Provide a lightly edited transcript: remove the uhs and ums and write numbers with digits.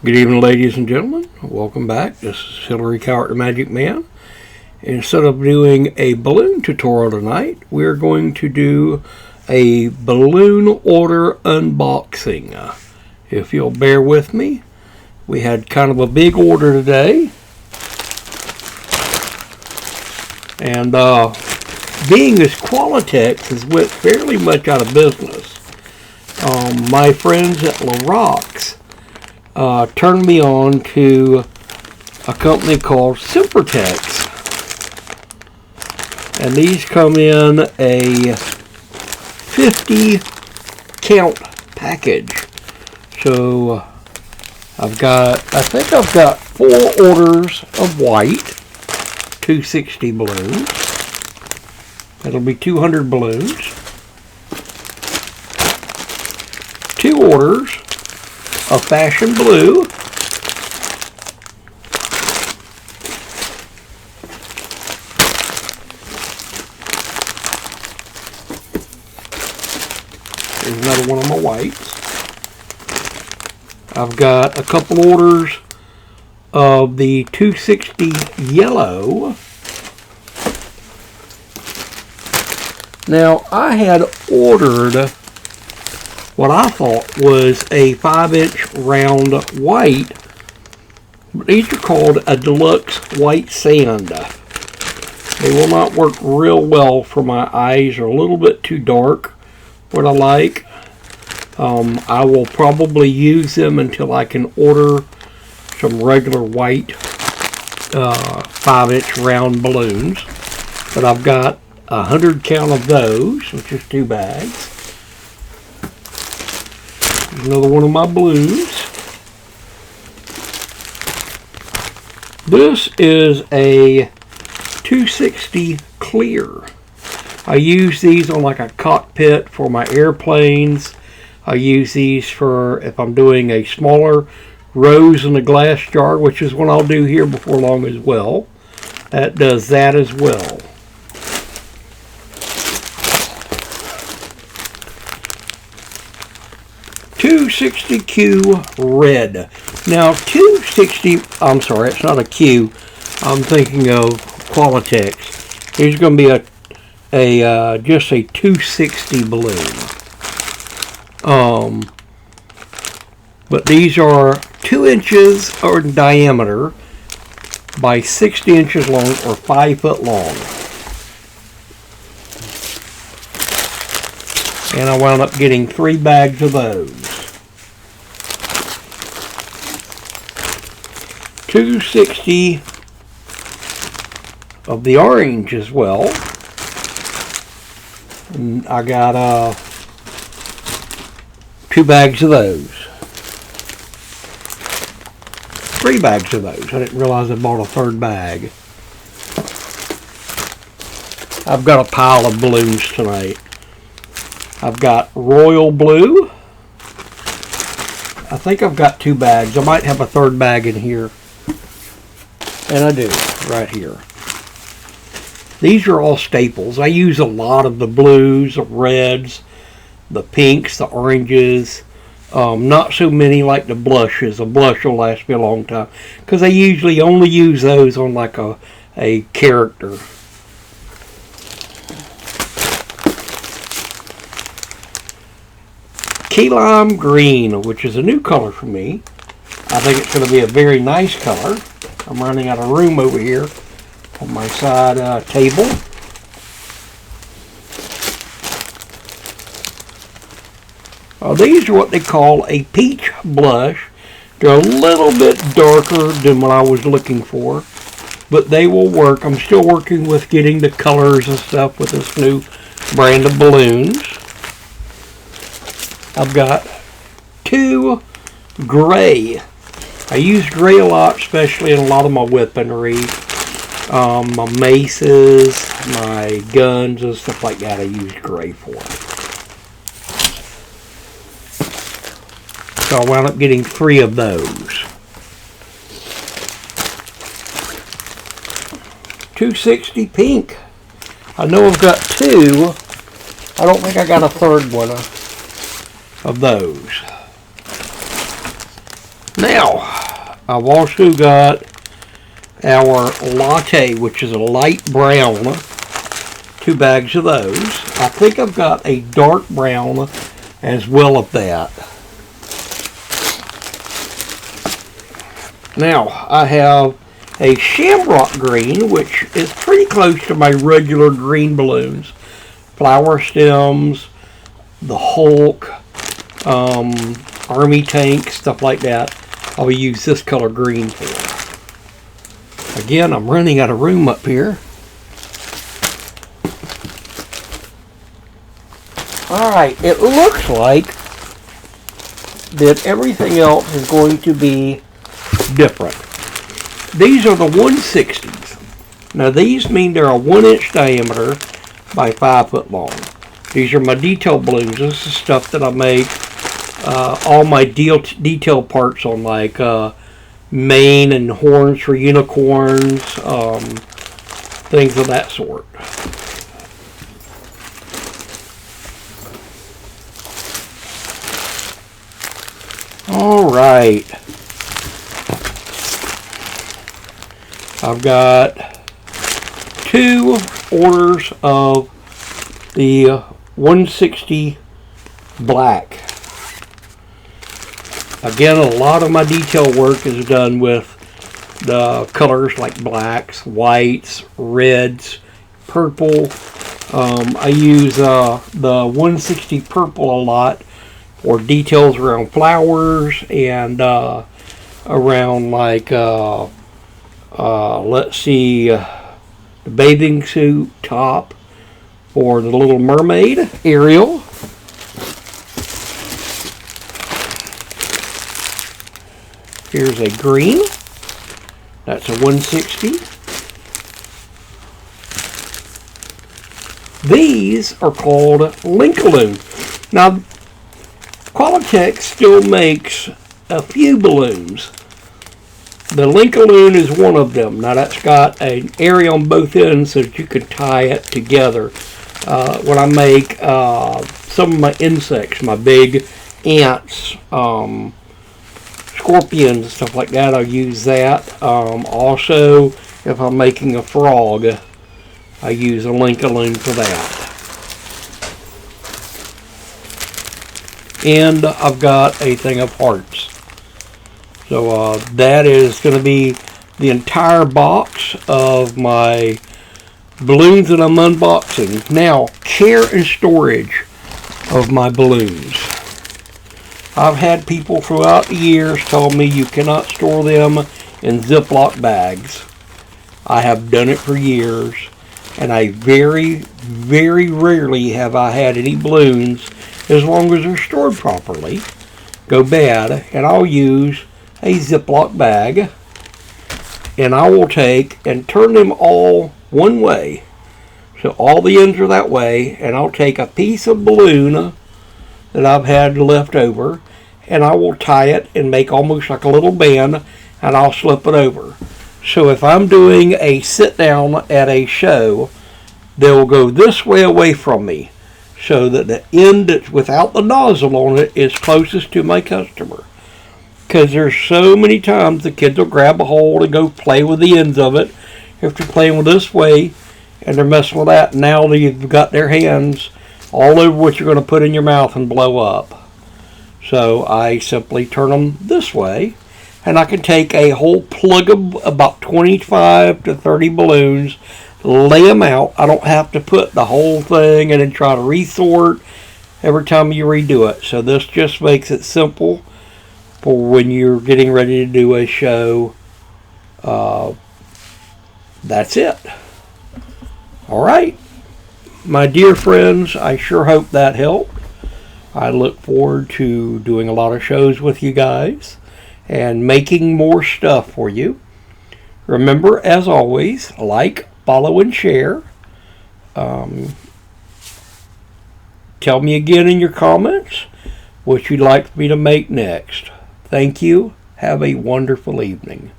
Good evening, ladies and gentlemen. Welcome back. This is HillaryCowart, the Magicman. Instead of doing a balloon tutorial tonight, we're going to do a balloon order unboxing. If you'll bear with me, we had kind of a big order today. And being as Qualitex has went fairly much out of business, my friends at Lorax turned me on to a company called Simpertex. And these come in a 50 count package. So I think I've got 4 orders of white 260 balloons. That'll be 200 balloons. 2 orders of fashion blue. There's another one of my whites. I've got a couple orders of the 260 yellow. Now, I had ordered what I thought was a 5-inch round white, but these are called a deluxe white sand. They will not work real well for my eyes. They're a little bit too dark, what I like. I will probably use them until I can order some regular white 5-inch round balloons. But I've got 100 count of those, which is 2 bags. Another one of my blues. This is a 260 clear. I use these on like a cockpit for my airplanes. I use these for if I'm doing a smaller rose in a glass jar, which is what I'll do here before long as well. That does that as well. $260Q red. Now, I'm sorry, it's not a Q. I'm thinking of Qualitex. Here's going to be just a 260 balloon. But these are 2 inches in diameter by 60 inches long or 5 foot long. And I wound up getting 3 bags of those. 260 of the orange as well. And I got 2 bags of those. 3 bags of those. I didn't realize I bought a 3rd bag. I've got a pile of balloons tonight. I've got royal blue. I think I've got 2 bags. I might have a 3rd bag in here. And I do, right here. These are all staples. I use a lot of the blues, the reds, the pinks, the oranges. Not so many like the blushes. A blush will last me a long time. Because I usually only use those on like a character. Key lime green, which is a new color for me. I think it's going to be a very nice color. I'm running out of room over here on my side table. These are what they call a peach blush. They're a little bit darker than what I was looking for, but they will work. I'm still working with getting the colors and stuff with this new brand of balloons. I've got 2 gray. I use gray a lot, especially in a lot of my weaponry. My maces, my guns, and stuff like that I use gray for. So I wound up getting 3 of those. 260 pink. I know I've got 2. I don't think I got a 3rd one of those. Now, I've also got our latte, which is a light brown. 2 bags of those. I think I've got a dark brown as well of that. Now, I have a shamrock green, which is pretty close to my regular green balloons. Flower stems, the Hulk, army tank, stuff like that. I'll use this color green for. Again, I'm running out of room up here. Alright, it looks like that everything else is going to be different. These are the 160s. Now these mean they're a 1-inch diameter by 5 foot long. These are my detail balloons. This is stuff that I make all my detail parts on, like mane and horns for unicorns, things of that sort. All right. I've got 2 orders of the 160 black. Again, a lot of my detail work is done with the colors like blacks, whites, reds, purple. I use the 160 purple a lot for details around flowers and around, like, let's see, the bathing suit top for the Little Mermaid, Ariel. Here's a green. That's a 160. These are called Linkaloon. Now, Qualitex still makes a few balloons. The Linkaloon is one of them. Now that's got an area on both ends so that you can tie it together. When I make some of my insects, my big ants, scorpions, stuff like that, I'll use that. Also, if I'm making a frog, I use a Linkaloon for that. And I've got a thing of hearts. So that is going to be the entire box of my balloons that I'm unboxing. Now, care and storage of my balloons. I've had people throughout the years tell me you cannot store them in Ziploc bags. I have done it for years, and I very, very rarely have I had any balloons, as long as they're stored properly, go bad. And I'll use a Ziploc bag, and I will take and turn them all one way, so all the ends are that way, and I'll take a piece of balloon that I've had left over, and I will tie it and make almost like a little band, and I'll slip it over. So if I'm doing a sit down at a show, they'll go this way away from me, so that the end that's without the nozzle on it is closest to my customer. Because there's so many times the kids will grab a hold and go play with the ends of it. If they're playing with this way and they're messing with that, now they've got their hands all over what you're going to put in your mouth and blow up. So I simply turn them this way, and I can take a whole plug of about 25 to 30 balloons, lay them out. I don't have to put the whole thing and then try to resort every time you redo it. So this just makes it simple for when you're getting ready to do a show. That's it. All right, my dear friends, I sure hope that helped. I look forward to doing a lot of shows with you guys and making more stuff for you. Remember, as always, like, follow, and share. Tell me again in your comments what you'd like me to make next. Thank you. Have a wonderful evening.